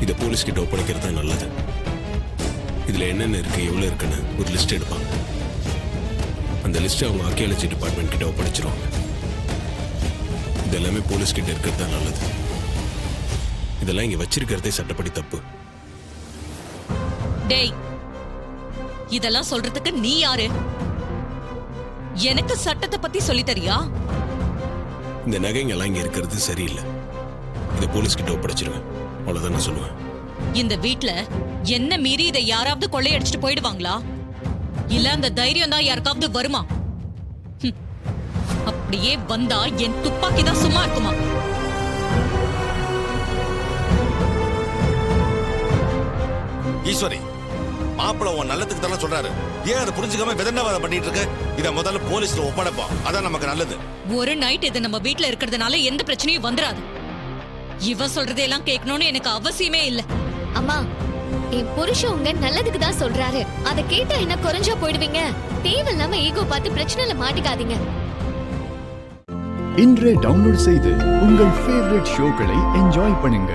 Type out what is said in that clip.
இதை போலீஸ் கிட்ட ஒப்படைக்கிறது தான் நல்லது. இதுல என்னென்ன இருக்கு, எவ்வளவு இருக்குன்னு ஒரு லிஸ்ட் எடுப்பாங்க. அந்த லிஸ்ட் அவங்க ஆர்கியாலஜி டிபார்ட்மெண்ட் கிட்ட ஒப்படைச்சிருவாங்க. இது எல்லாமே போலீஸ் கிட்ட இருக்கிறது தான் நல்லது. இதெல்லாம் இங்க வச்சிருக்கிறதே சட்டப்படி தப்பு. டேய், இதெல்லாம் சொல்றதுக்கு நீ யாரு? எனக்கு சட்டத்தை பத்தி சொல்லி தரியா? இந்த நகைங்க எல்லாம் இங்க இருக்கிறது சரியில்லை. இதை போலீஸ் கிட்ட ஒப்படைச்சிருவேன், அவ்வளவுதான் நான் சொல்லுவேன். இந்த வீட்ல என்ன மீறி இதை யாராவது கொள்ளையடிச்சிட்டு போயிடுவாங்களா? இல்ல அந்த தைரியம் தான் யாருக்காவது வருமா? அப்படியே வந்தா என் துப்பாக்கி தான் சும்மா இருக்குமா? ஈஸ்வரி, மாப்பிள்ள உன் நல்லதுக்கு தானே சொல்றாரு. ஏன் அதை புரிஞ்சுக்காம விதண்டவாதம் பண்ணிட்டு இருக்க? இதை முதல்ல போலீஸ்ல ஒப்படைப்போம், அதான் நமக்கு நல்லது. ஒரு நைட் இது நம்ம வீட்ல இருக்கிறதுனால எந்த பிரச்சனையும் வந்துராது. இவ சொல்றதெல்லாம் கேட்கணும்னு எனக்கு அவசியமே இல்ல. அம்மா, என் புருஷன் உங்க நல்லதுக்கு தான் சொல்றாரு. அதை கேட்டா என்ன குறைஞ்சா போயிடுவீங்க? தேவையில்லாம ஈகோ பார்த்து பிரச்சனைல மாட்டிக்காதீங்க. இன்றே டவுன்லோட் செய்து உங்கள் ஃபேவரட் ஷோக்களை என்ஜாய் பண்ணுங்க.